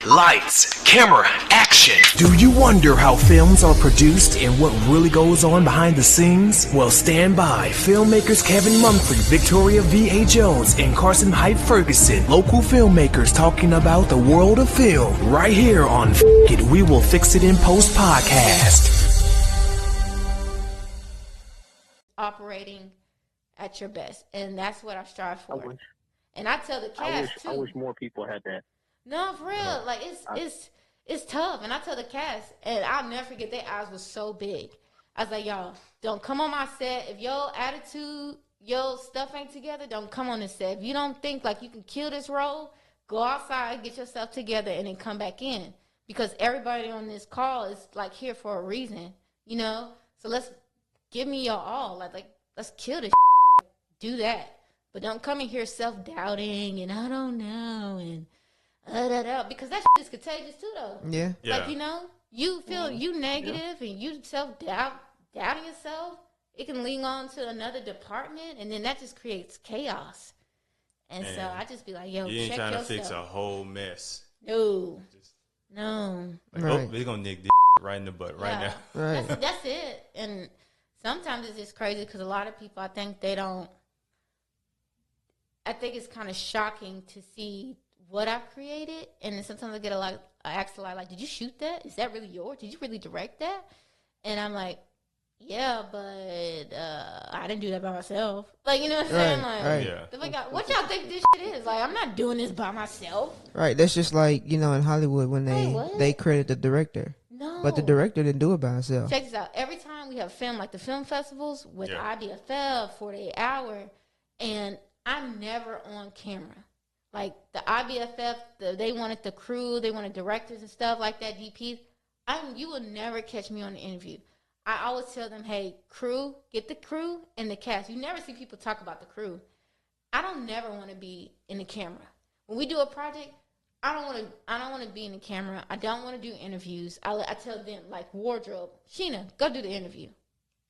Lights, camera, action. Do you wonder how films are produced and what really goes on behind the scenes? Well, stand by. Filmmakers Kevin Mumphrey, Victoria V.A. Jones, and Carson Hype Ferguson, local filmmakers talking about the world of film, right here on F It, We Will Fix It in Post podcast. Operating at your best, and that's what I strive for. And I tell the cast too. I wish more people had that. No, for real. Like it's tough. And I tell the cast, and I'll never forget, their eyes was so big. I was like, y'all, don't come on my set. If your attitude, your stuff ain't together, don't come on this set. If you don't think like you can kill this role, go outside, get yourself together, and then come back in. Because everybody on this call is like here for a reason, you know? So let's give me your all. Like let's kill this do that. But don't come in here self-doubting and I don't know and because that shit is contagious too, though. Yeah. Like, you know, you feel you negative and you doubting yourself. It can lean on to another department, and then that just creates chaos. And so I just be like, yo, you ain't check trying yourself. to fix a whole mess. No. Like, right. Oh, they're going to nick this right in the butt right now. Right. That's it. And sometimes it's just crazy because a lot of people, I think it's kind of shocking to see what I created, and then sometimes I ask a lot, like, did you shoot that? Is that really yours? Did you really direct that? And I'm like, yeah, but I didn't do that by myself. Like, you know what I'm saying? Like, what y'all think this shit is? Like, I'm not doing this by myself. Right. That's just like, you know, in Hollywood when they credit the director. No. But the director didn't do it by himself. Check this out. Every time we have film, like the film festivals with IBFF, 48 Hour, and I'm never on camera. Like the IBFF, they wanted the crew, they wanted directors and stuff like that, DPs. You will never catch me on the interview. I always tell them, hey, crew, get the crew and the cast. You never see people talk about the crew. I don't never want to be in the camera. When we do a project, I don't want to be in the camera. I don't want to do interviews. I tell them, like wardrobe, Sheena, go do the interview.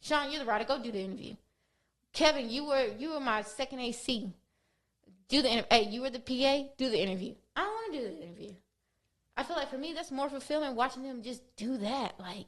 Sean, you're the writer, go do the interview. Kevin, you were my second AC. Do the interview. Hey, you were the PA. Do the interview. I don't want to do the interview. I feel like for me, that's more fulfilling watching them just do that. Like,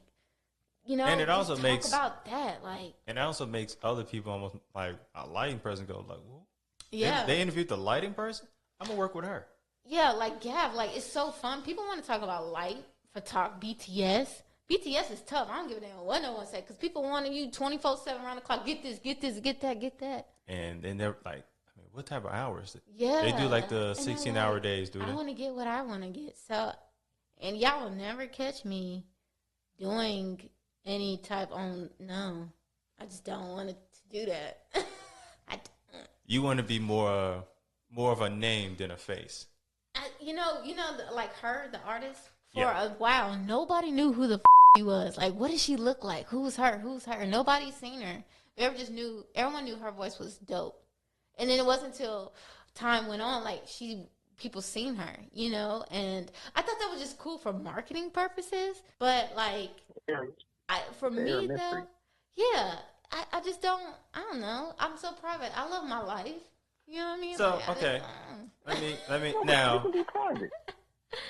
you know, and it also talk about that. Like, and it also makes other people almost like a lighting person go like, "Whoa." Yeah, they interviewed the lighting person. I'm gonna work with her. Yeah, like Gav, like it's so fun. People want to talk about light for talk BTS. BTS is tough. I don't give a damn what no one say because people want you 24/7 around the clock. Get this, get this, get that, get that. And then they're like, what type of hours? Yeah. They do like the 16-hour days, do they? I want to get what I want to get. So, and y'all will never catch me doing any type no. I just don't want to do that. I don't. You want to be more of a name than a face. You know, like her, the artist, for a while, nobody knew who the she was. Like, what did she look like? Who's her? Nobody seen her. Everyone knew her voice was dope. And then it wasn't until time went on, like people seen her, you know, and I thought that was just cool for marketing purposes. But like, for me though, I just don't know. I'm so private. I love my life. You know what I mean? So like, okay, let me now.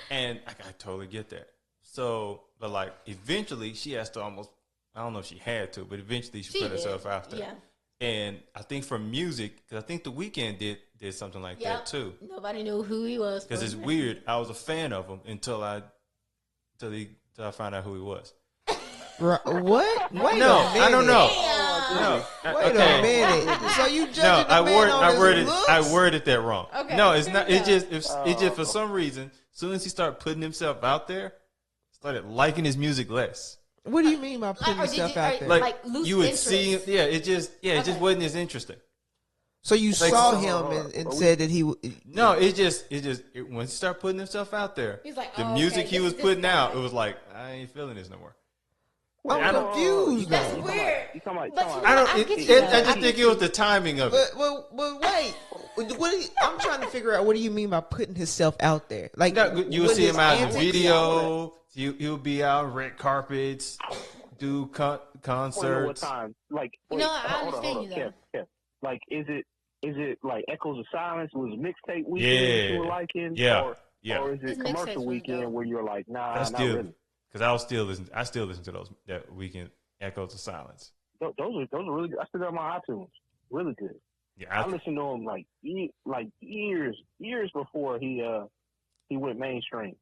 And I totally get that. So, but like eventually, she has to almost. I don't know if she had to, but eventually she put herself out there. Yeah. And I think for music, because I think The Weeknd did something like that too. Nobody knew who he was. Because it's weird. I was a fan of him until I found out who he was. What? Wait no, a minute. I don't know. No. Wait a minute. So you judging the man on his looks? I worded that wrong. Okay. No, it's not. It just for some reason, as soon as he started putting himself out there, started liking his music less. What do you mean by putting yourself out there? Like loose you would interest. see him. Yeah, it just wasn't as interesting. So you saw him and said that he. No, it just when he started putting himself out there, he's like, the music he was putting out, it was like I ain't feeling this no more. I'm confused. That's weird. I just think it was the timing of it. But wait. I'm trying to figure out what do you mean by putting himself out there? Like you will see him out in the video. He'll be out red carpets, do concerts. What time? Like, you know, I understand you though. Kev. Like, is it like Echoes of Silence was a mixtape weekend Yeah. you were liking? Yeah. Or Yeah. Or is it His commercial mixtapes was weekend dope. where you're like, nah, I not still, really? because I still listen to those that weekend Echoes of Silence. Those are really good. I still got my iTunes. Really good. Yeah, I listened to him like years before he went mainstream.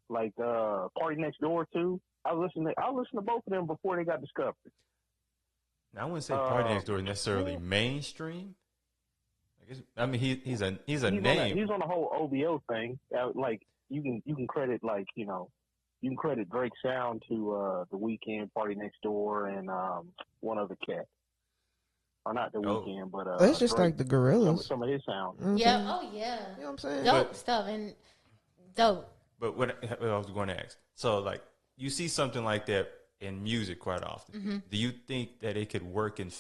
Like Party Next Door too. I listened to both of them before they got discovered. now, I wouldn't say Party Next Door is necessarily mainstream. I mean, he's a he's name. He's on the whole OVO thing. Like you can credit you can credit Drake's sound to The Weeknd, Party Next Door, and one other cat. Or not The Weeknd, but it's just Drake, like the Gorillas. some of his sound. Mm-hmm. Yeah. Oh yeah. You know what I'm saying? Dope stuff and dope. But what I was going to ask, so like you see something like that in music quite often. Mm-hmm. Do you think that it could work in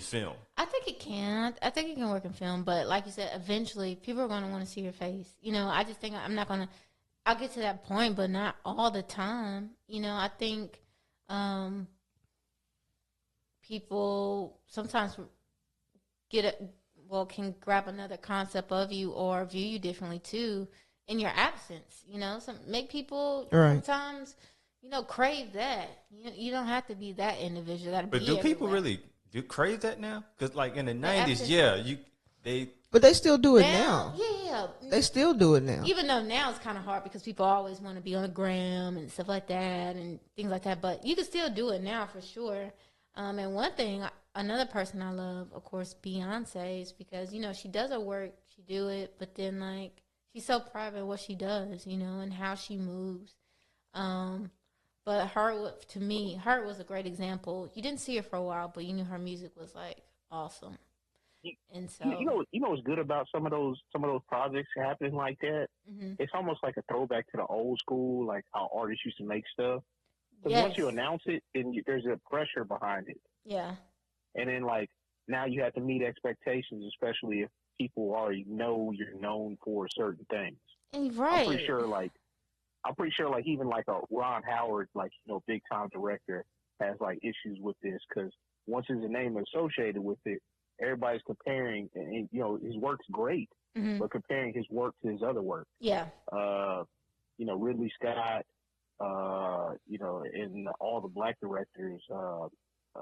film? I think it can. I think it can work in film, but like you said, eventually people are going to want to see your face. You know, I just think I'm not going to. I'll get to that point, but not all the time. You know, I think people sometimes can grab another concept of you or view you differently too in your absence. You know, make people sometimes crave that. You don't have to be that individual. But do people really crave that now? Because like in the 90s, they. But they still do it now. Yeah. They still do it now. Even though now it's kind of hard because people always want to be on the gram and stuff like that and things like that. But you can still do it now for sure. And one thing, another person I love, of course, Beyonce, is because, she does her work, she do it, but then, like, she's so private what she does, and how she moves. But to me, her was a great example. You didn't see her for a while, but you knew her music was, like, awesome. And so, what's good about some of those projects happening like that? Mm-hmm. It's almost like a throwback to the old school, like how artists used to make stuff. Because once you announce it, then there's a pressure behind it. Yeah. And then like now you have to meet expectations, especially if people already know you're known for certain things. Right. I'm pretty sure like even like a Ron Howard, like big time director, has like issues with this because once there's a name associated with it, everybody's comparing, and his work's great, mm-hmm. but comparing his work to his other work. Yeah. Ridley Scott, and all the black directors,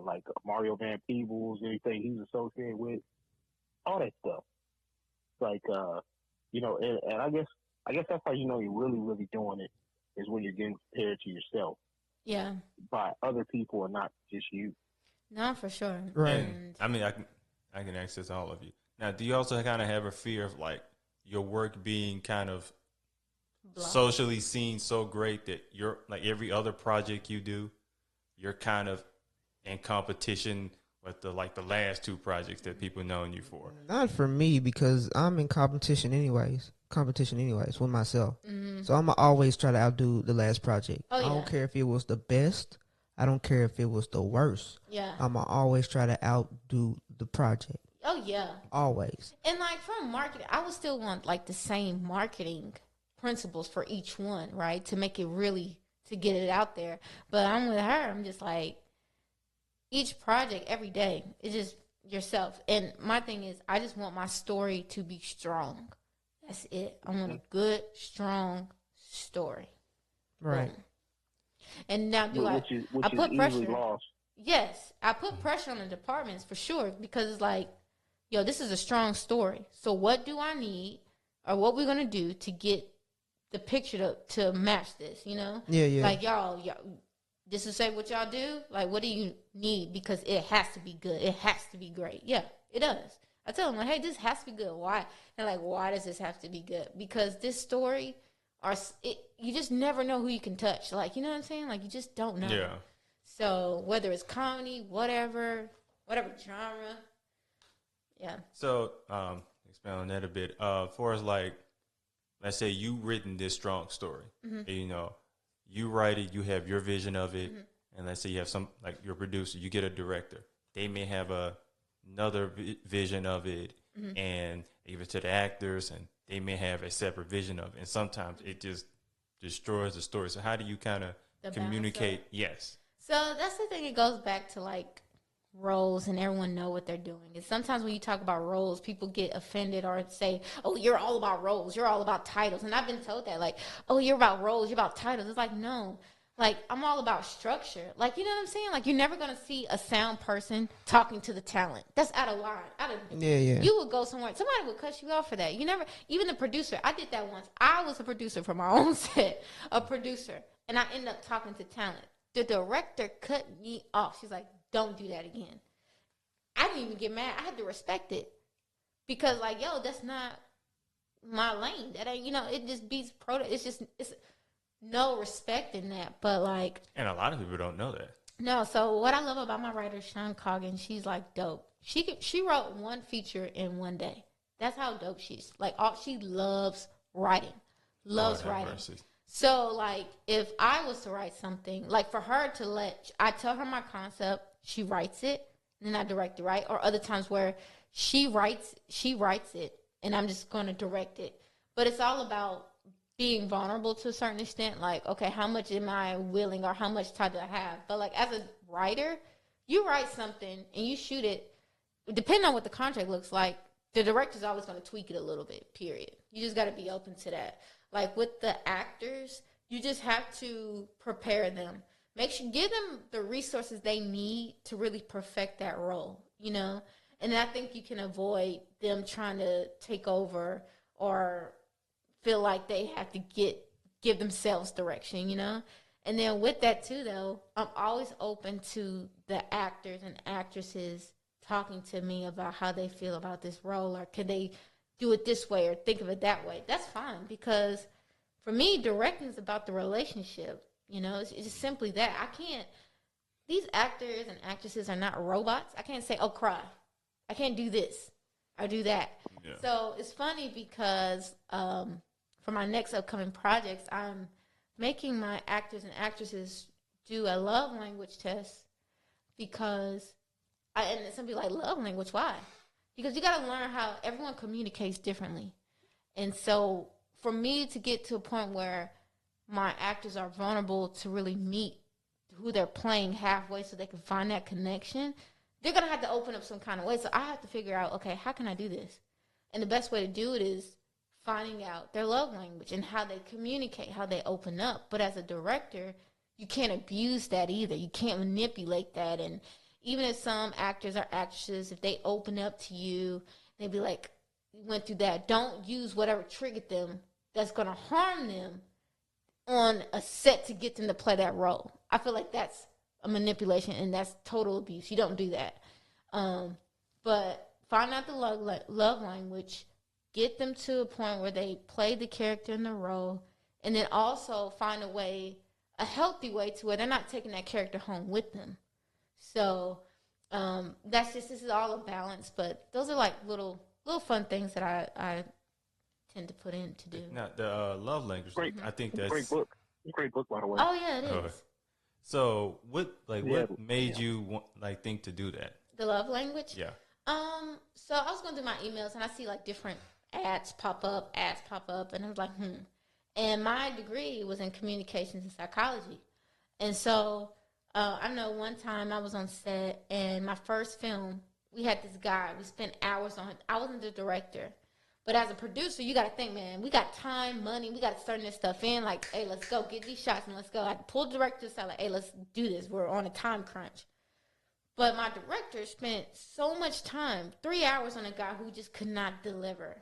like Mario Van Peebles, anything he's associated with, all that stuff. Like, and I guess that's how you're really, really doing it is when you're getting compared to yourself. Yeah. By other people and not just you. No, for sure. Right. And, I mean, I can access all of you. Now, do you also kind of have a fear of like your work being kind of socially seen so great that you're like every other project you do, you're kind of in competition with the last two projects that people known you for? Not for me, because I'm in competition anyways with myself. Mm-hmm. So I'm always try to outdo the last project. I don't care if it was the best. I don't care if it was the worst. Yeah. I'm always try to outdo the project. Oh yeah. Always. And like from marketing, I would still want like the same marketing principles for each one, right? To make it really, to get it out there. But I'm with her. I'm just like, each project every day is just yourself. And my thing is, I just want my story to be strong. That's it. I want a good, strong story. Right. Boom. And now I put pressure. Lost. Yes, I put pressure on the departments for sure, because it's like, this is a strong story. So what do I need, or what we're gonna do to get the picture to match this? Yeah. Like y'all, this is say what y'all do. Like, what do you need? Because it has to be good. It has to be great. Yeah, it does. I tell them, like, hey, this has to be good. Why? And like, why does this have to be good? Because this story, you just never know who you can touch. Like, you know what I'm saying? Like, you just don't know. Yeah. So whether it's comedy, whatever genre. Yeah. So expand on that a bit. For as like, let's say you written this strong story, mm-hmm. and, you write it, you have your vision of it, mm-hmm. and let's say you have some, like your producer, you get a director. They may have another vision of it, mm-hmm. and even to the actors, and they may have a separate vision of it. And sometimes it just destroys the story. So how do you kind of communicate? Yes. So that's the thing. It goes back to like roles and everyone know what they're doing. And sometimes when you talk about roles, people get offended or say, oh, you're all about roles. You're all about titles. And I've been told that, like, oh, you're about roles. You're about titles. It's like, no. Like, I'm all about structure. Like, you know what I'm saying? Like, you're never going to see a sound person talking to the talent. That's out of line. You would go somewhere. Somebody would cut you off for that. You never, even the producer. I did that once. I was a producer for my own set, a producer. And I ended up talking to talent. The director cut me off. She's like, don't do that again. I didn't even get mad. I had to respect it. Because, like, yo, that's not my lane. That ain't, it just beats it's no respect in that. But, like. And a lot of people don't know that. No, so what I love about my writer, Sean Coggin, she's, like, dope. She wrote one feature in one day. That's how dope she's. Like, she loves writing. Loves writing. Mercy. So, like, if I was to write something, like, for her I tell her my concept, she writes it, and then I direct it, right? Or other times where she writes it, and I'm just going to direct it. But it's all about being vulnerable to a certain extent. Like, okay, how much am I willing, or how much time do I have? But, like, as a writer, you write something, and you shoot it, depending on what the contract looks like, the director's always going to tweak it a little bit, period. You just got to be open to that. Like, with the actors, you just have to prepare them. Give them the resources they need to really perfect that role, And I think you can avoid them trying to take over or feel like they have to give themselves direction, And then with that, too, though, I'm always open to the actors and actresses talking to me about how they feel about this role, or could they do it this way or think of it that way. That's fine, because for me, directing is about the relationship. It's just simply that. These actors and actresses are not robots. I can't say, oh, cry. I can't do this or do that. Yeah. So it's funny because for my next upcoming projects, I'm making my actors and actresses do a love language test, because and some people like, love language, why? Because you got to learn how everyone communicates differently. And so for me to get to a point where my actors are vulnerable to really meet who they're playing halfway so they can find that connection, they're going to have to open up some kind of way. So I have to figure out, okay, how can I do this? And the best way to do it is finding out their love language and how they communicate, how they open up. But as a director, you can't abuse that either. You can't manipulate that. And even if some actors or actresses, if they open up to you, they be like, went through that, don't use whatever triggered them that's going to harm them on a set to get them to play that role. I feel like that's a manipulation, and that's total abuse. You don't do that. But find out the love language, get them to a point where they play the character in the role, and then also find a healthy way to where they're not taking that character home with them. So this is all a balance, but those are like little fun things that I tend to put in to do. Now, the love language, I think that's great book. Great book, by the way. Oh yeah, it is. So what made you think to do that? The love language? Yeah. So I was going through my emails, and I see like different ads pop up, and I was like, And my degree was in communications and psychology, and so I know one time I was on set, and my first film, we had this guy. We spent hours on it. I wasn't the director. But as a producer, you got to think, man, we got time, money. We got to turn this stuff in. Like, hey, let's go. Get these shots and let's go. I pulled the director aside, like, hey, let's do this. We're on a time crunch. But my director spent so much time, 3 hours on a guy who just could not deliver,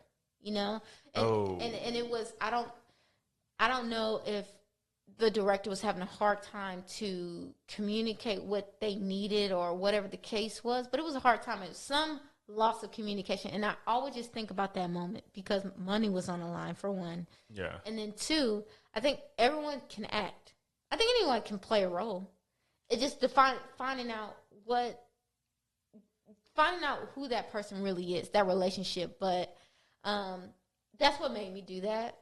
And it was, I don't know if the director was having a hard time to communicate what they needed or whatever the case was, but it was a hard time. It was some loss of communication, and I always just think about that moment because money was on the line, for one. Yeah. And then two, I think everyone can act. I think anyone can play a role. It's just finding out who that person really is, that relationship. But that's what made me do that,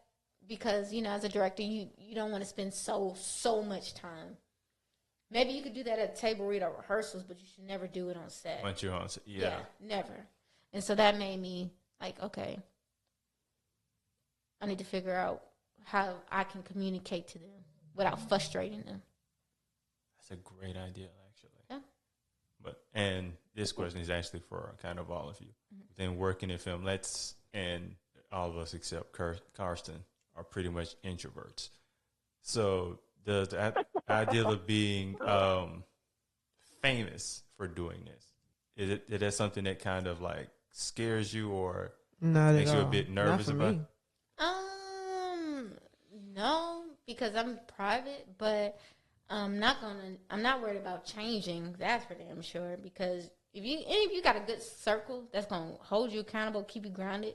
because as a director, you don't want to spend so much time. Maybe you could do that at table read or rehearsals, but you should never do it on set. Once you're on set, yeah, never. And so that made me like, okay, I need to figure out how I can communicate to them without frustrating them. That's a great idea, actually. Yeah. And this question is actually for kind of all of you. Then working in film, and all of us except Karsten are pretty much introverts. So does the idea of being famous for doing this, is that something that kind of like scares you or makes you a bit nervous about? No, because I'm private, but I'm not worried about changing. That's for damn sure. Because if you got a good circle that's gonna hold you accountable, keep you grounded,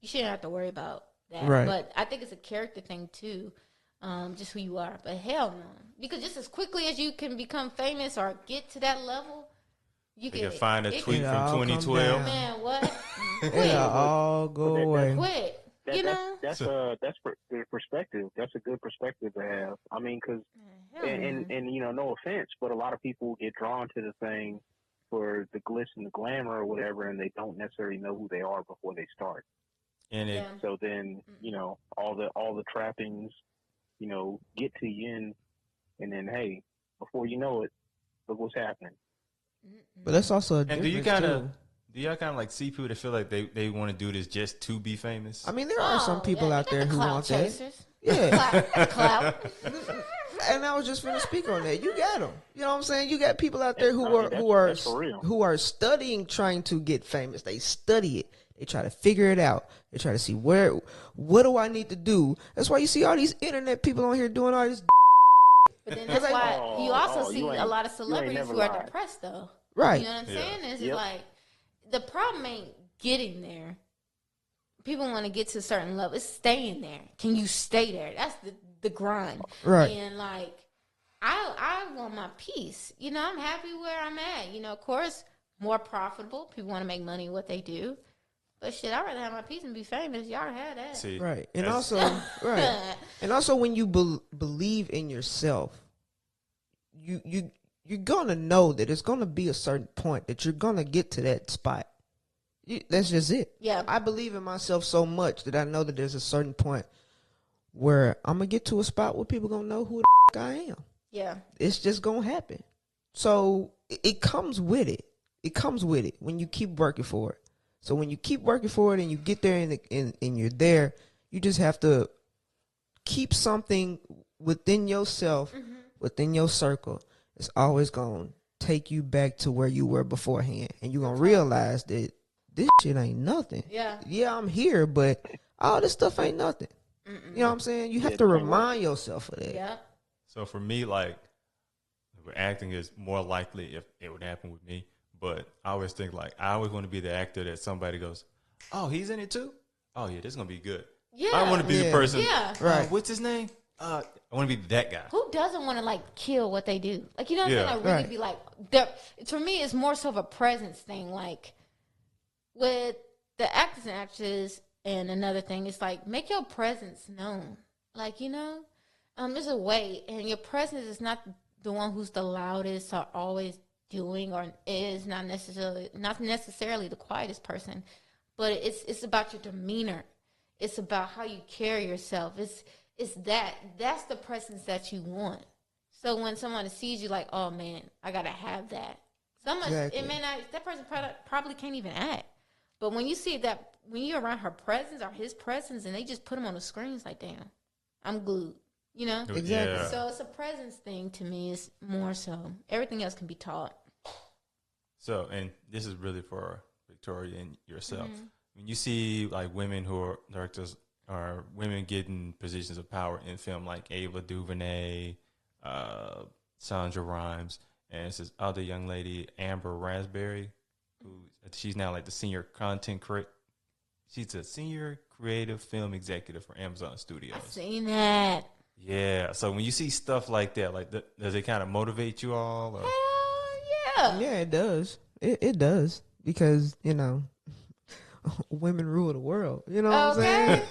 you shouldn't have to worry about that. Right. But I think it's a character thing too, just who you are. But hell no, because just as quickly as you can become famous or get to that level, you can find a tweet from 2012. Man, what? It'll all go away. Quit. That's perspective. That's a good perspective to have. I mean, because and no offense, but a lot of people get drawn to the thing for the glitz and the glamour or whatever, and they don't necessarily know who they are before they start. And so then all the trappings get to you, and then hey, before you know it, look what's happening. But that's also do y'all kind of like see people that feel like they want to do this just to be famous? I mean, there are some people out there who want chasers. that. Yeah. Clout. And I was just going to speak on that. You got them. You know what I'm saying? You got people out there who are studying trying to get famous. They study it. They try to figure it out. They try to see what do I need to do. That's why you see all these internet people on here doing all this. But then that's why you also see a lot of celebrities who are depressed, though. Right. You know what I'm saying? It's like the problem ain't getting there. People want to get to a certain level. It's staying there. Can you stay there? That's the grind. Right. And like, I want my peace. I'm happy where I'm at. Of course, more profitable. People want to make money what they do. But shit, I'd rather have my peace and be famous. Y'all have that. See, right. And also, and also when you believe in yourself, you're going to know that it's going to be a certain point that you're going to get to that spot. That's just it. Yeah. I believe in myself so much that I know that there's a certain point where I'm going to get to a spot where people going to know who the I am. Yeah. It's just going to happen. So it comes with it. It comes with it when you keep working for it. So when you keep working for it and you get there and you're there, you just have to keep something within yourself, within your circle. It's always going to take you back to where you were beforehand. And you're going to realize that this shit ain't nothing. Yeah. Yeah, I'm here, but all this stuff ain't nothing. You know what I'm saying? You have to remind yourself of that. Yeah. So for me, like, acting is more likely if it would happen with me. But I always think, like, I always want to be the actor that somebody goes, oh, he's in it too? Oh, yeah, this is going to be good. Yeah. I want to be the person. Yeah. Right. What's his name? I want to be that guy. Who doesn't want to, like, kill what they do? Like, you know what I'm saying? Like, really be like, for me, it's more so of a presence thing. Like, with the actors and actresses, and another thing, it's like, make your presence known. Like, there's a way, and your presence is not the one who's the loudest or always doing or is not necessarily the quietest person, but it's about your demeanor. It's about how you carry yourself. That's the presence that you want. So when someone sees you, like, oh man, I gotta have that. Exactly. It may not. That person probably can't even act. But when you see that, when you're around her presence or his presence, and they just put him on the screen, it's like, damn, I'm glued. Exactly. Yeah. So it's a presence thing to me. It's more so. Everything else can be taught. So, and this is really for Victoria and yourself. When you see like women who are directors or women getting positions of power in film, like Ava DuVernay, Sandra Rhimes, and it's this other young lady, Amber Raspberry, who she's now like the senior she's a senior creative film executive for Amazon Studios. I've seen that. Yeah. So when you see stuff like that, like does it kind of motivate you all? Or? Hell yeah. Yeah, it does. It does because women rule the world. You know what I'm saying?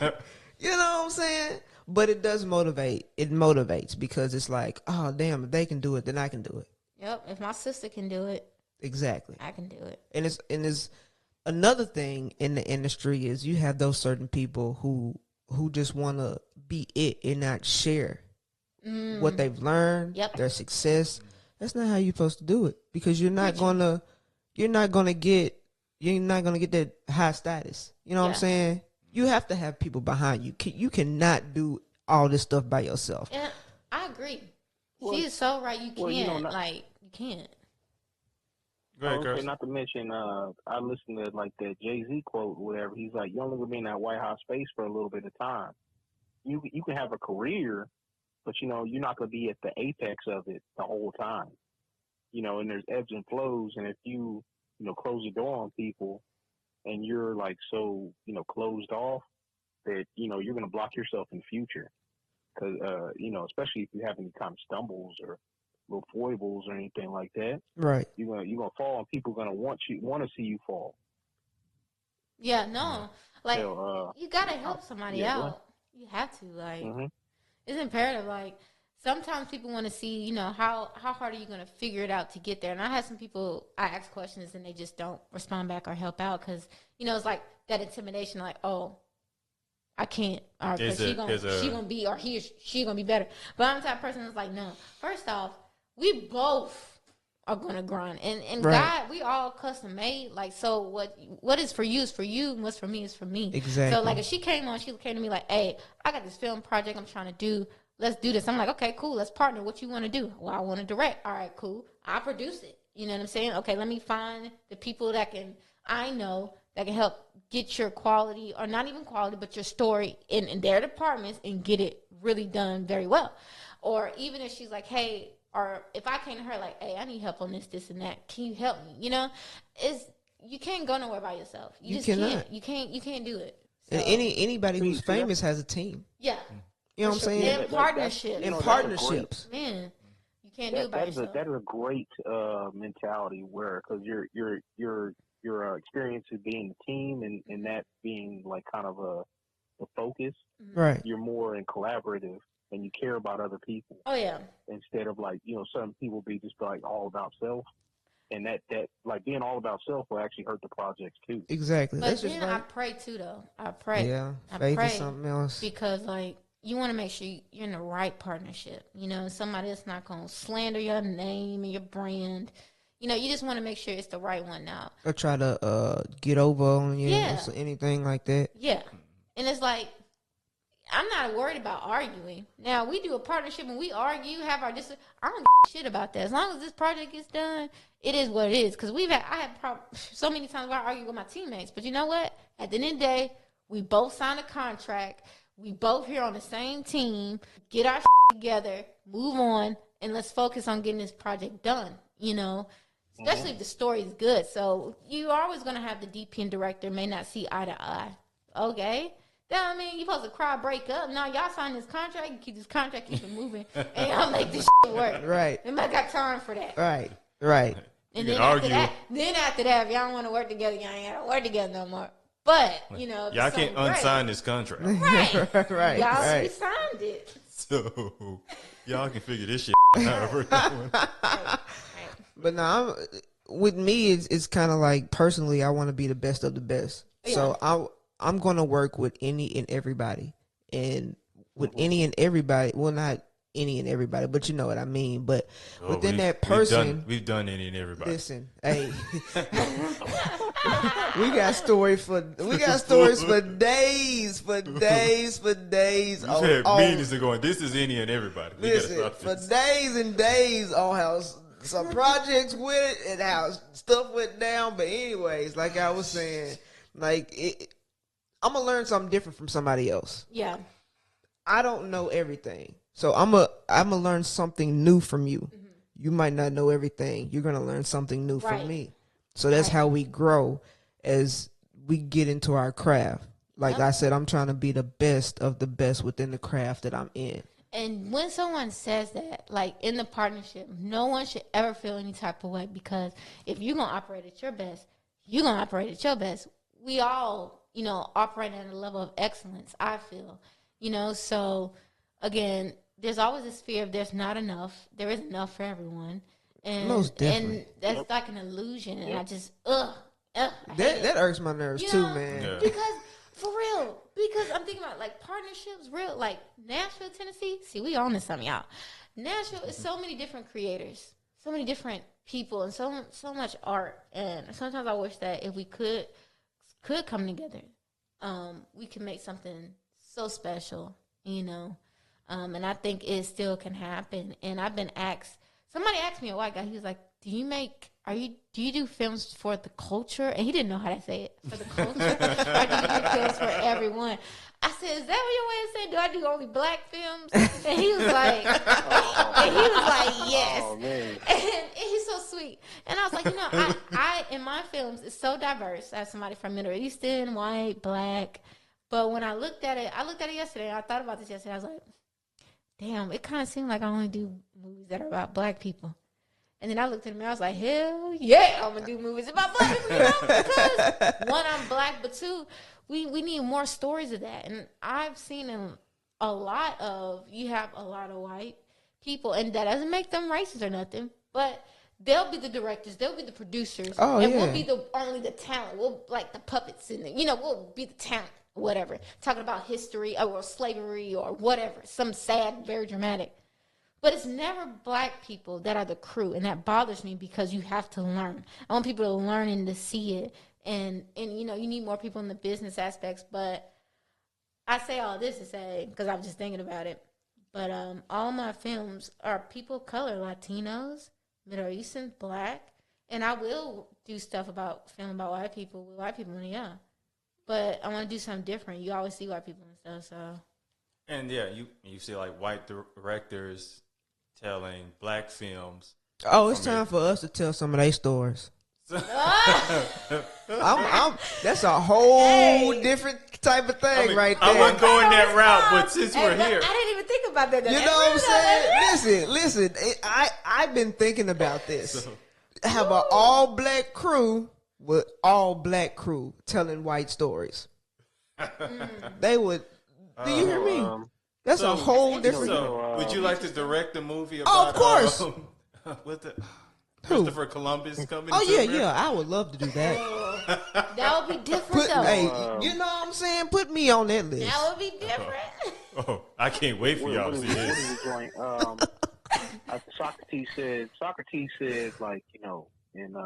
You know what I'm saying? But it does motivate. It motivates because it's like, oh damn, if they can do it, then I can do it. Yep. If my sister can do it, exactly, I can do it. And it's another thing in the industry is you have those certain people who just want to be it and not share what they've learned, their success. That's not how you're supposed to do it, because you're not gonna get that high status. You know what I'm saying? You have to have people behind you. You cannot do all this stuff by yourself. And I agree. She is so right. You can't. You can't. Okay, not to mention, I listened to like that Jay-Z quote, whatever. He's like, "You only gonna be in that White House space for a little bit of time. You can have a career, but you're not gonna be at the apex of it the whole time. And there's ebbs and flows. And if you close the door on people, and you're like so closed off that you're gonna block yourself in the future, because especially if you have any kind of stumbles or little foibles or anything like that, right? You're gonna fall, and people are gonna want to see you fall. Yeah, no, like you gotta help somebody out. You have to, it's imperative. Like sometimes people want to see, how hard are you gonna figure it out to get there? And I had some people, I ask questions and they just don't respond back or help out because it's like that intimidation, like, oh, I can't, or because she gonna be, or she gonna be better. But I'm the type of person that's like, no. First off, we both are gonna grind, and God, we all custom made. Like, so what is for you is for you, and what's for me is for me. Exactly. So like, if she came to me like, hey, I got this film project I'm trying to do. Let's do this. I'm like, okay, cool. Let's partner. What you want to do? Well, I want to direct. All right, cool. I'll produce it. You know what I'm saying? Okay, let me find the people that can help get your quality, or not even quality, but your story in their departments and get it really done very well. Or even if she's like, hey, or if I came to her like, hey, I need help on this, and that. Can you help me? You can't go nowhere by yourself. You just can't. You can't do it. So, and anybody who's famous has a team. Yeah. You know what I'm saying? And partnerships. And partnerships. Man, you can't do it by yourself. That is a great mentality, because your experience of being a team and that being like kind of the focus. Right. You're more in collaborative and you care about other people. Oh yeah. Instead of like, some people be just like all about self. And that like being all about self will actually hurt the projects too. Exactly. But then I pray too though. I pray. Yeah. I faith pray is something else. because like you want to make sure you're in the right partnership. Somebody that's not going to slander your name and your brand. You just want to make sure it's the right one now. Or try to get over on you or anything like that. Yeah. And it's like, I'm not worried about arguing. Now, we do a partnership and we argue, have our I don't give a shit about that. As long as this project gets done, it is what it is. Because I had so many times where I argue with my teammates. But you know what? At the end of the day, we both signed a contract. We both here on the same team. Get our together, move on, and let's focus on getting this project done, Especially if the story is good. So you're always going to have the DP and director may not see eye to eye. Okay? That mean you're supposed to cry, break up. No, y'all sign this contract, you keep this contract, keep it moving, and y'all make this work. Right. And I got time for that. Right. And then after that, if y'all don't want to work together, y'all ain't got to work together no more. But, y'all can't unsign this contract. Right. Right. Y'all we signed it. So y'all can figure this shit out. Right. But now, with me, it's kind of like, personally, I want to be the best of the best. Yeah. So I'm going to work with any and everybody. And with any and everybody, well, not any and everybody, but you know what I mean. But within that person, we've done any and everybody. Listen, hey, we got stories for days. We've had meetings and going, this is any and everybody. Listen, for days and days on how some projects went and how stuff went down. But anyways, like I was saying, like I'm gonna learn something different from somebody else. Yeah, I don't know everything. So I'm gonna learn something new from you. Mm-hmm. You might not know everything. You're gonna learn something new from me. So that's how we grow as we get into our craft. Like I said, I'm trying to be the best of the best within the craft that I'm in. And when someone says that, like in the partnership, no one should ever feel any type of way, because if you're gonna operate at your best, you're gonna operate at your best. We all, operate at a level of excellence, I feel. So again, there's always this fear of there's not enough. There is enough for everyone. And most definitely. And that's like an illusion. And I just, that irks my nerves too, man. Yeah. Because, for real, because I'm thinking about like partnerships, real, like Nashville, Tennessee. See, we own this, some y'all. Nashville is so many different creators. so many different people and so much art. And sometimes I wish that if we could come together, we could make something so special, you know. And I think it still can happen. And I've been asked. Somebody asked me, a white guy. He was like, "Do you do films for the culture?" And he didn't know how to say it, for the culture, or do you do films for everyone? I said, "Is that what your way of saying? Do I do only black films?" And he was like, "Yes." Oh, man. And he's so sweet. And I was like, I in my films, it's so diverse. I have somebody from Middle Eastern, white, black. But when I looked at it yesterday. I thought about this yesterday. I was like, damn, it kind of seemed like I only do movies that are about black people. And then I looked at him and I was like, hell yeah, I'm going to do movies about black people. Because one, I'm black, but two, we need more stories of that. And I've seen a lot of white people, and that doesn't make them racist or nothing, but they'll be the directors, they'll be the producers, and we'll be only the talent. We'll like the puppets in it. We'll be the talent, whatever, talking about history or slavery or whatever, some sad, very dramatic. But it's never black people that are the crew, and that bothers me because you have to learn. I want people to learn and to see it, and you need more people in the business aspects. But I say all this to say, because I was just thinking about it, but all my films are people of color, Latinos, Middle Eastern, black, and I will do stuff about white people with white people, yeah. But I want to do something different. You always see white people and stuff, so. And yeah, you see like white directors telling black films. Oh, it's time for us to tell some of their stories. That's a whole different type of thing, right there. I wasn't going that route, but since we're here, I didn't even think about that. You know what I'm saying? Listen. I've been thinking about this. Have an all black crew with all black crew telling white stories. They would. Do you hear me? That's a whole different. Would you like to direct a movie about? Of course. With the Christopher Columbus coming? Oh yeah. I would love to do that. That would be different, though. Hey, you know what I'm saying? Put me on that list. That would be different. I can't wait for y'all to see this. Socrates said, like, in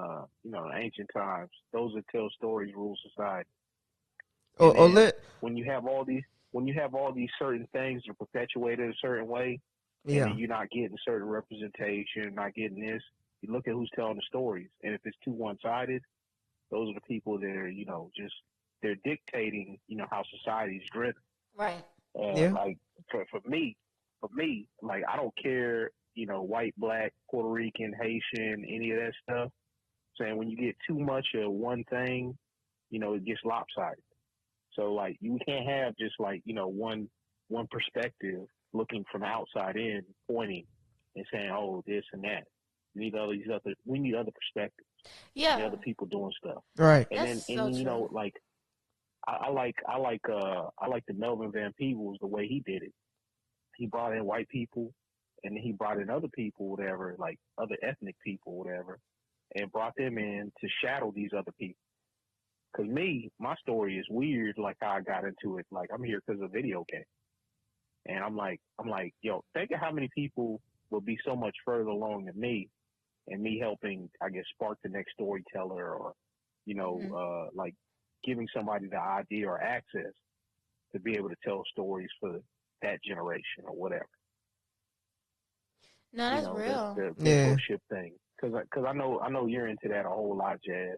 ancient times, those that tell stories rule society. When you have all these certain things that are perpetuated a certain way, and you're not getting certain representation, not getting this, you look at who's telling the stories, and if it's too one-sided, those are the people that are, they're dictating, how society is driven. Right. Like for me, like I don't care, white, black, Puerto Rican, Haitian, any of that stuff. Saying when you get too much of one thing, it gets lopsided. So like you can't have just like, one perspective looking from outside in, pointing and saying, oh, this and that. We need other perspectives. Yeah. Other people doing stuff. Right. And like I like the Melvin Van Peebles the way he did it. He brought in white people and then he brought in other people, whatever, like other ethnic people, whatever, and brought them in to shadow these other people. Cause my story is weird, like how I got into it. Like I'm here because of video game. And I'm like, yo, think of how many people will be so much further along than me and me helping, I guess, spark the next storyteller or, like giving somebody the idea or access to be able to tell stories for that generation or whatever. No, that's real. The mentorship thing. Cause I know you're into that a whole lot, Jazz.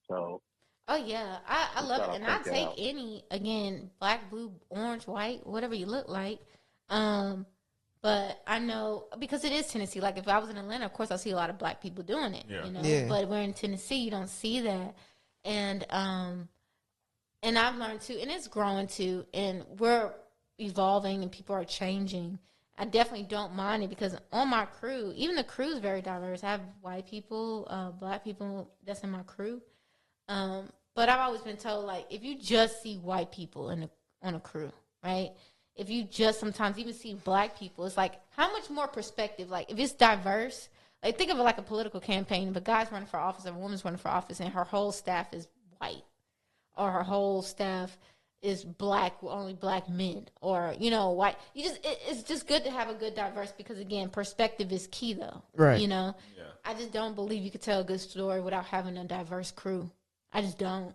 So. Oh yeah, I love it, and I take any, again, black, blue, orange, white, whatever you look like. But I know because it is Tennessee. Like if I was in Atlanta, of course I see a lot of black people doing it. Yeah. But we're in Tennessee, you don't see that, and I've learned too, and it's growing too, and we're evolving, and people are changing. I definitely don't mind it because on my crew, even the crew is very diverse. I have white people, black people that's in my crew. But I've always been told, like, if you just see white people on a crew, right? If you just sometimes even see black people, it's like, how much more perspective? Like, if it's diverse, like, think of it like a political campaign. If a guy's running for office, or a woman's running for office, and her whole staff is white, or her whole staff is black, only black men, or white. It's just good to have a good diverse, because again, perspective is key though. Right. Yeah. I just don't believe you could tell a good story without having a diverse crew. I just don't.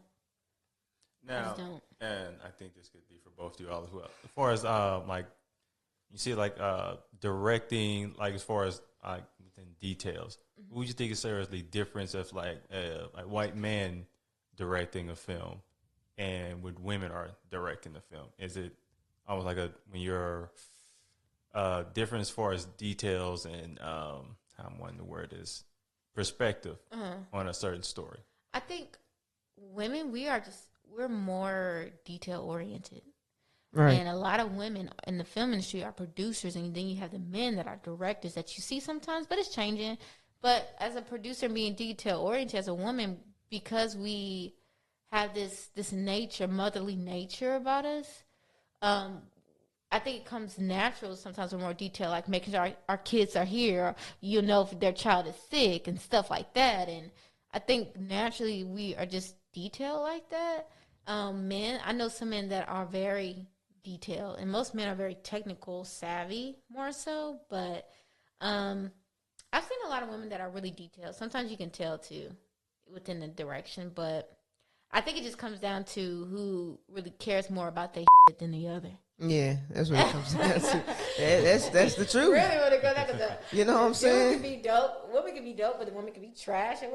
Now, and I think this could be for both of you all as well. As far as like you see, like directing, like as far as like within details, what would you think is seriously difference of like white men directing a film and when women are directing the film? Is it almost like when you're different as far as details and how I'm wanting the word is perspective on a certain story? I think women, we're more detail oriented. Right. And a lot of women in the film industry are producers, and then you have the men that are directors that you see sometimes, but it's changing. But as a producer being detail oriented, as a woman, because we have this nature, motherly nature about us, I think it comes natural. Sometimes we're more detailed, like making sure our kids are here, if their child is sick and stuff like that. And I think naturally we are just detailed like that. Men, I know some men that are very detailed, and most men are very technical savvy more so. But I've seen a lot of women that are really detailed. Sometimes you can tell too within the direction, but I think it just comes down to who really cares more about their shit than the other. Yeah, that's what it comes down to. That's the truth. Really, when it goes down to the, you know what I'm saying? Women can be dope. Women can be dope, but the woman can be trash. And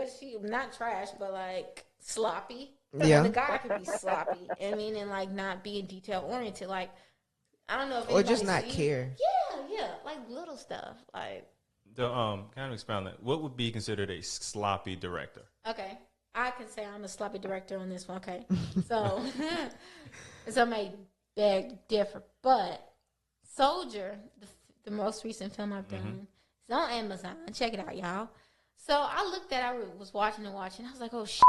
not trash, but like sloppy. Yeah. And the guy can be sloppy. I mean, and like not being detail oriented. Like, I don't know if or just not care. Yeah, like little stuff. Like the kind of expound that. What would be considered a sloppy director? Okay, I can say I'm a sloppy director on this one. Okay, so so may beg to differ, but Soldier, the most recent film I've done, it's on Amazon. Check it out, y'all. So I looked at, I was watching. I was like, oh shit.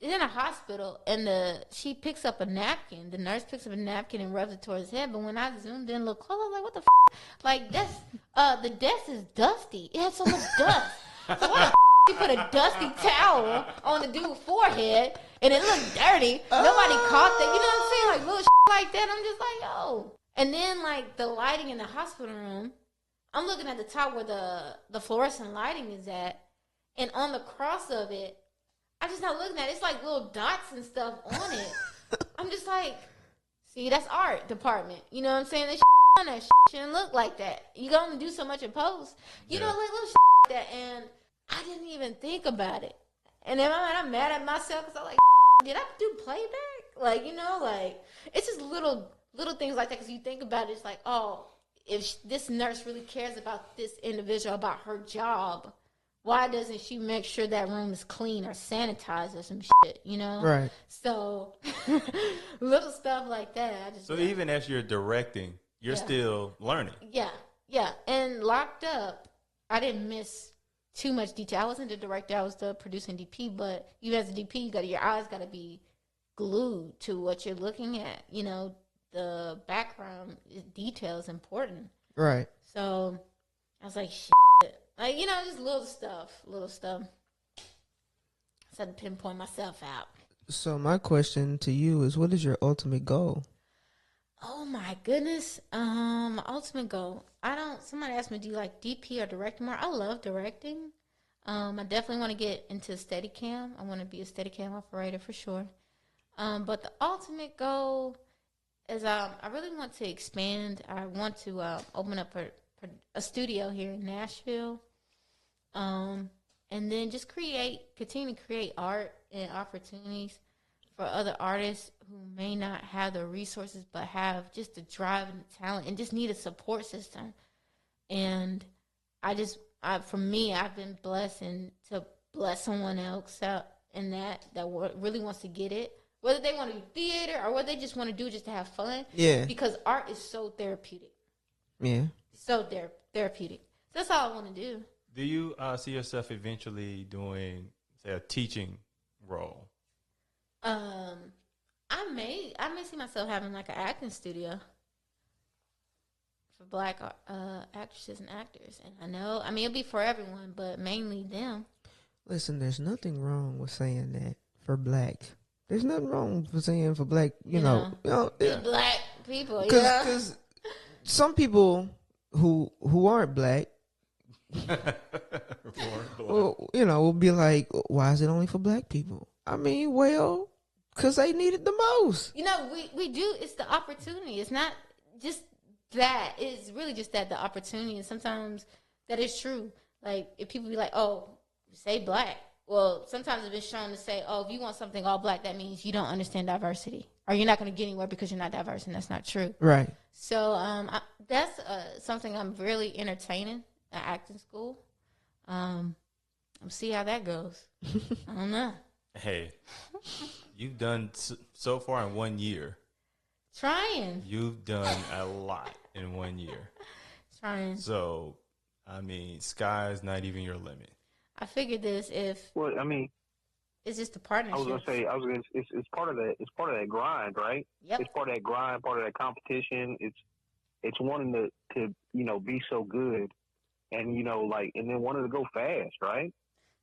It's in a hospital, and she picks up a napkin. The nurse picks up a napkin and rubs it towards his head. But when I zoomed in, look close, I was like, what the f? Like, that's, the desk is dusty. It had so much dust. So why the f you put a dusty towel on the dude's forehead, and it looked dirty? Nobody caught that. You know what I'm saying? Like, little shit like that. I'm just like, yo. And then, like, the lighting in the hospital room, I'm looking at the top where the fluorescent lighting is at, and on the cross of it, I just not looking at it. It's like little dots and stuff on it. I'm just like, see, that's art department. You know what I'm saying? That on that shouldn't look like that. You can only do so much in post. You know, like little like that. And I didn't even think about it. And then I'm mad at myself because I'm like, did I do playback? Like, like it's just little things like that. Because you think about it, it's like, oh, if this nurse really cares about this individual, about her job, why doesn't she make sure that room is clean or sanitized or some shit, Right. So, little stuff like that. Even as you're directing, you're still learning. Yeah. And Locked Up, I didn't miss too much detail. I wasn't the director. I was the producing DP. But you as a DP, your eyes got to be glued to what you're looking at. The background detail is important. Right. So, I was like, shit. Like, just little stuff. I had to pinpoint myself out. So my question to you is, what is your ultimate goal? Oh my goodness. My ultimate goal. Somebody asked me, do you like DP or directing more? I love directing. I definitely want to get into Steadicam. I want to be a Steadicam operator for sure. But the ultimate goal is I really want to expand. I want to open up a studio here in Nashville, and then just continue to create art and opportunities for other artists who may not have the resources but have just the drive and the talent and just need a support system. And for me, I've been blessed to bless someone else out in that really wants to get it, whether they want to do theater or what they just want to do just to have fun. Yeah, because art is so therapeutic. Yeah. So therapeutic. So that's all I want to do. Do you see yourself eventually doing, say, a teaching role? I may see myself having like an acting studio for Black actresses and actors. And it'll be for everyone, but mainly them. Listen, there's nothing wrong with saying that for Black There's nothing wrong for saying for black, black people. Because some people who aren't black, will be like, why is it only for black people? I mean, well, because they need it the most. We do. It's the opportunity. It's not just that. It's really just that, the opportunity. And sometimes that is true. Like, if people be like, oh, say black. Well, sometimes it's been shown to say, oh, if you want something all black, that means you don't understand diversity. Or you're not going to get anywhere because you're not diverse, and that's not true. Right. So that's something I'm really entertaining at acting school. We'll see how that goes. I don't know. Hey, you've done so far in 1 year. Trying. You've done a lot in 1 year. Trying. So, I mean, sky's not even your limit. I figured this Well, I mean, it's just a partnership. It's part of that. It's part of that grind, right? Yep. It's part of that grind, part of that competition. It's wanting to be so good, and and then wanting to go fast, right?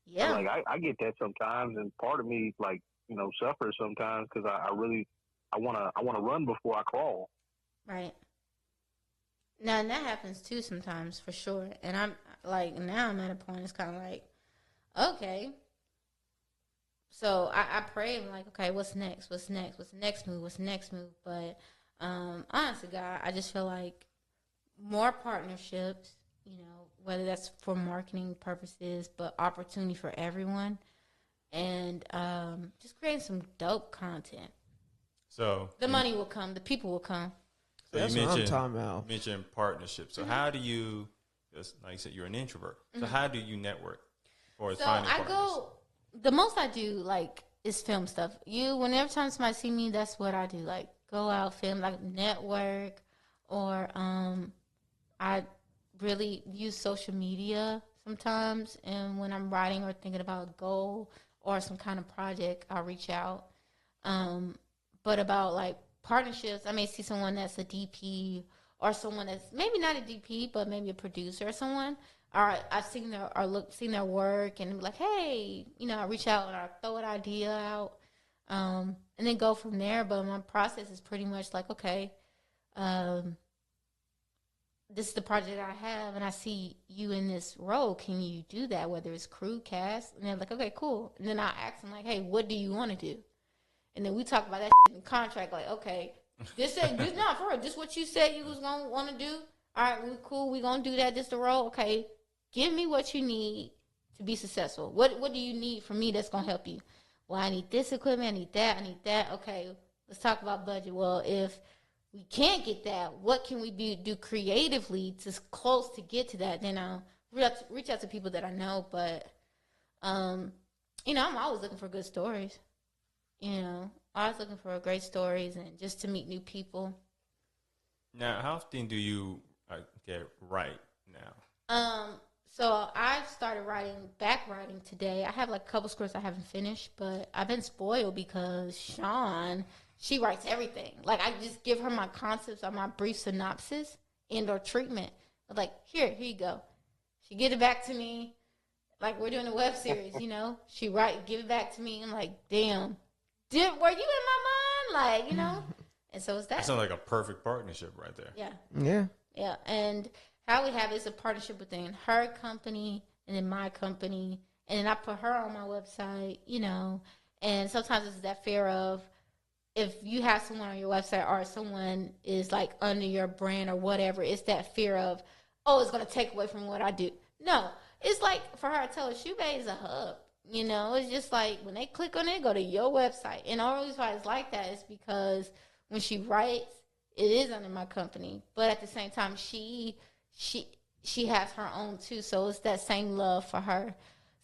Yeah. Like I get that sometimes, and part of me suffers sometimes because I want to run before I crawl. Right. Now, and that happens too sometimes, for sure. And I'm like, now I'm at a point. It's kind of like, okay. So I pray. I'm like, okay, what's next? What's next? What's the next move? What's the next move? But honestly, God, I just feel like more partnerships. Whether that's for marketing purposes, but opportunity for everyone, and just creating some dope content. So the money will come, the people will come. So that's what I'm talking about. You mentioned partnerships. So how do you, like you said, you're an introvert. So how do you network? Or finding partners? The most I do is film stuff. Whenever time somebody see me, that's what I do. Like go out, film, network, or I really use social media sometimes, and when I'm writing or thinking about a goal or some kind of project, I'll reach out. But about partnerships, I may see someone that's a DP or someone that's maybe not a DP, but maybe a producer or someone. Or I've seen their work and be like, hey, I reach out and I throw an idea out, and then go from there. But my process is pretty much like, okay, this is the project I have, and I see you in this role. Can you do that? Whether it's crew, cast, and they're like, okay, cool. And then I ask them hey, what do you want to do? And then we talk about that in the contract. Okay, this not for real. This what you said you was gonna want to do. All right, we cool. We gonna do that. This the role. Okay, give me what you need to be successful. What do you need from me that's gonna help you? Well, I need this equipment. I need that. Okay, let's talk about budget. Well, if we can't get that, what can we do creatively to close to get to that? Then I'll reach out to people that I know. But, I'm always looking for good stories. Always looking for great stories and just to meet new people. Now, how often do you write now? So I started back writing today. I have a couple scripts I haven't finished, but I've been spoiled because Sean, she writes everything. I just give her my concepts or my brief synopsis and or treatment. I'm here you go. She get it back to me. We're doing a web series, She give it back to me. I'm like, damn, were you in my mind? And so it's that. That sounds like a perfect partnership right there. Yeah. Yeah. Yeah. And how we have is a partnership within her company and then my company. And then I put her on my website, and sometimes it's that fear of, if you have someone on your website or someone is under your brand or whatever, it's that fear of, it's going to take away from what I do. No, it's for her, I tell her, Shoebay is a hub. It's just when they click on it, go to your website. And all the reason why it's like that is because when she writes, it is under my company. But at the same time, she has her own too. So it's that same love for her.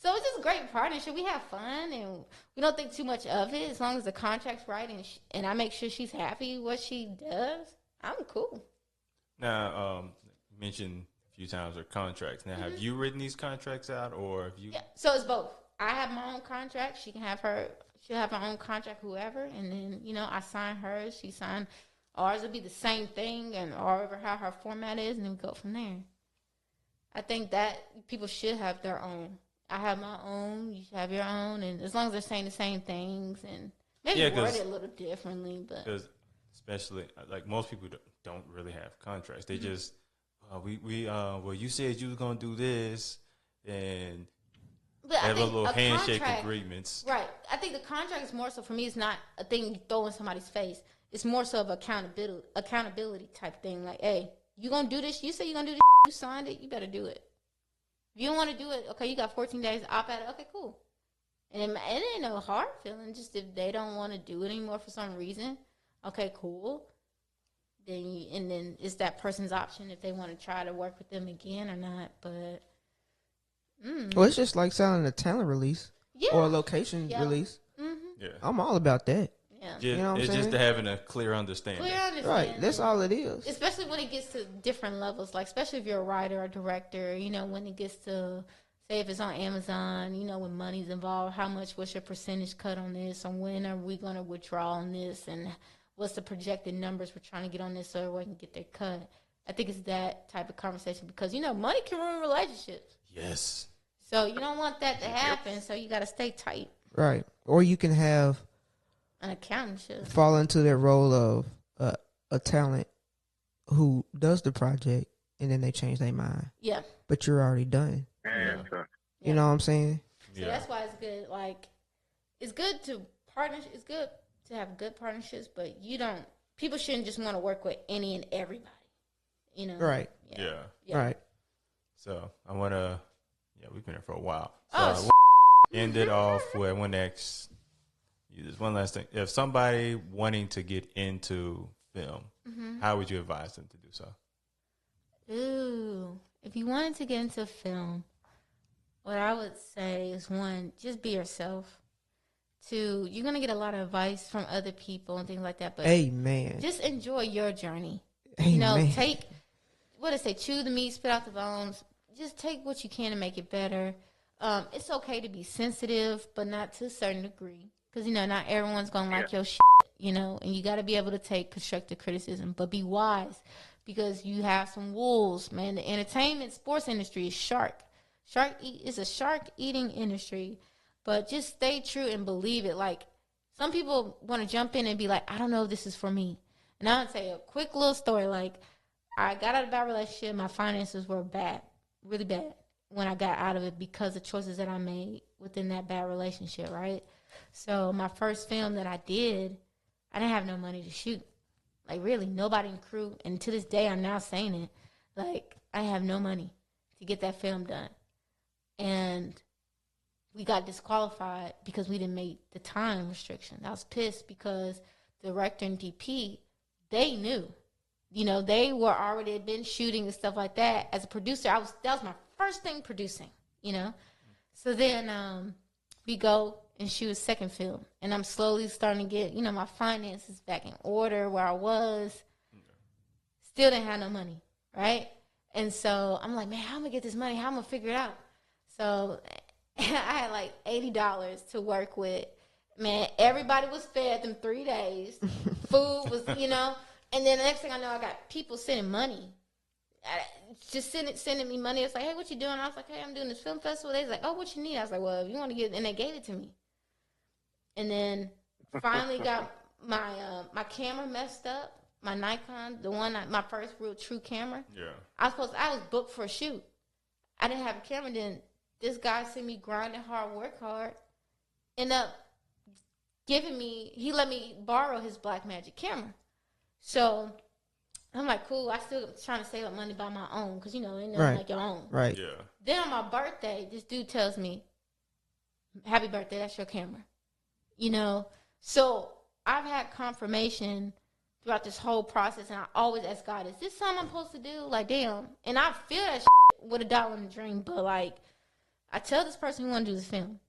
So it's just a great partnership. We have fun, and we don't think too much of it. As long as the contract's right and I make sure she's happy what she does, I'm cool. Now, you mentioned a few times her contracts. Now, have you written these contracts out, or have you? Yeah, so it's both. I have my own contract. She'll have her own contract, whoever, and then, I sign hers. She sign ours. Will be the same thing, and however how her format is, and then we go from there. I think that people should have their own. I have my own, you should have your own, and as long as they're saying the same things and Maybe word it a little differently, but because especially like most people don't really have contracts. They just well, you said you was gonna do this, and have a little handshake agreements. Right. I think the contract is more so for me. It's not a thing you throw in somebody's face. It's more so of accountability type thing. Like, hey, you gonna do this? You say you gonna do this? You signed it. You better do it. If you don't want to do it, okay, you got 14 days to opt out. Okay, cool. And it ain't no hard feeling. Just if they don't want to do it anymore for some reason, okay, cool. Then it's that person's option if they want to try to work with them again or not. But well, it's just like selling a talent release or a location release. Mm-hmm. Yeah, I'm all about that. Yeah, you know what I'm saying? Just having a clear understanding. Right, that's all it is. Especially when it gets to different levels, like especially if you're a writer or director. You know, when it gets to say if it's on Amazon, you know, when money's involved, what's your percentage cut on this, and when are we going to withdraw on this, and what's the projected numbers we're trying to get on this so everyone can get their cut. I think it's that type of conversation because, you know, money can ruin relationships. Yes. So you don't want that to happen, so you got to stay tight. Right. Or you can have an accountant fall into that role of a talent who does the project and then they change their mind. Yeah. But you're already done. Yeah. You know what I'm saying? So that's why it's good. Like, it's good to partner. It's good to have good partnerships, but people shouldn't just want to work with any and everybody, you know? Right. Yeah. Right. So I want to, we've been here for a while. So end it off with one last thing. If somebody wanting to get into film, how would you advise them to do so? Ooh, if you wanted to get into film, what I would say is one, just be yourself. Two, you're going to get a lot of advice from other people and things like that. But amen. Just enjoy your journey. Amen. You know, chew the meat, spit out the bones. Just take what you can to make it better. It's okay to be sensitive, but not to a certain degree. Because, you know, not everyone's going to like your shit, you know. And you got to be able to take constructive criticism. But be wise because you have some wolves, man. The entertainment, sports industry is shark. It's a shark-eating industry. But just stay true and believe it. Like, some people want to jump in and be like, I don't know if this is for me. And I would say a quick little story. Like, I got out of a bad relationship. My finances were bad, really bad, when I got out of it because of choices that I made within that bad relationship, right? So my first film that I did, I didn't have no money to shoot. Like, really, nobody in the crew. And to this day, I'm now saying it. Like, I have no money to get that film done. And we got disqualified because we didn't make the time restriction. I was pissed because the director and DP, they knew. You know, they were already been shooting and stuff like that. As a producer, that was my first thing producing, you know. So then we go and shoot a second film. And I'm slowly starting to get, you know, my finances back in order where I was. Still didn't have no money, right? And so I'm like, man, how am I going to get this money? How am I going to figure it out? So I had like $80 to work with. Man, everybody was fed them 3 days. Food was, you know. And then the next thing I know, I got people sending money. Just sending me money. It's like, hey, what you doing? I was like, hey, I'm doing this film festival. They was like, oh, what you need? I was like, well, if you want to get it. And they gave it to me. And then finally got my camera messed up. My Nikon, my first real true camera. Yeah. I was booked for a shoot. I didn't have a camera. Then this guy seen me grinding hard, work hard. End up he let me borrow his Blackmagic camera. So I'm like, cool. I still trying to save up money by my own because, you know, ain't nothing like your own. Right. Yeah. Then on my birthday, this dude tells me, happy birthday, that's your camera. You know, so I've had confirmation throughout this whole process, and I always ask God, is this something I'm supposed to do? Like, damn. And I feel that with a dollar in the dream, but, like, I tell this person who want to do this film,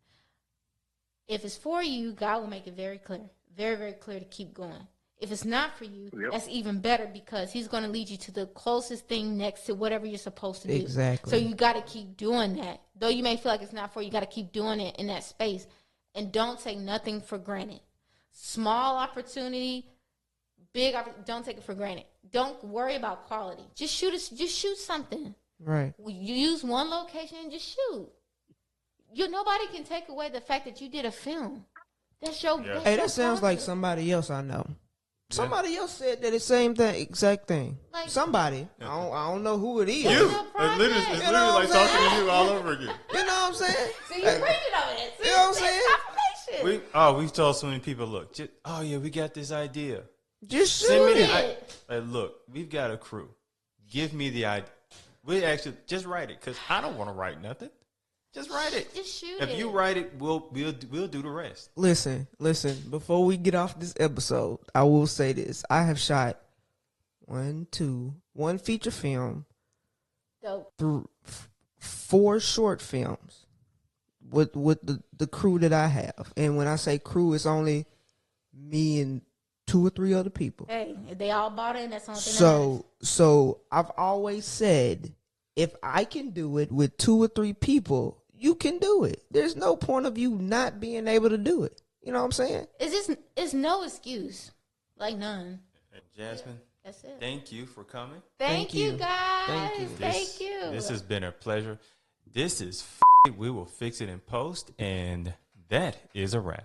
if it's for you, God will make it very clear, very, very clear to keep going. If it's not for you, that's even better because he's going to lead you to the closest thing next to whatever you're supposed to do. Exactly. So you got to keep doing that. Though you may feel like it's not for you, you got to keep doing it in that space. And don't take nothing for granted. Small opportunity, don't take it for granted. Don't worry about quality. Just shoot something. Right. You use one location and just shoot. Nobody can take away the fact that you did a film. That's your. Yeah. Hey, that sounds like somebody else I know. Somebody else said that the same thing, exact thing. Like, somebody. I don't know who it is. You. It's literally like talking to you all over again. You know what I'm saying? So you preaching over it. You know what I'm saying? We've told so many people, look, we got this idea. Just send me it. Look, we've got a crew. Give me the idea. We actually just write it because I don't want to write nothing. Just write it. Just shoot it. If you write it, we'll do the rest. Listen. Before we get off this episode, I will say this: I have shot one feature film, dope, 4 short films with the crew that I have. And when I say crew, it's only me and 2 or 3 other people. Hey, if they all bought in, that's something. So I've always said, if I can do it with 2 or 3 people, you can do it. There's no point of you not being able to do it. You know what I'm saying? It's no excuse. Like none. And Jasmine, that's it. Thank you for coming. Thank you guys. Thank you. This has been a pleasure. This is we will fix it in post, and that is a wrap.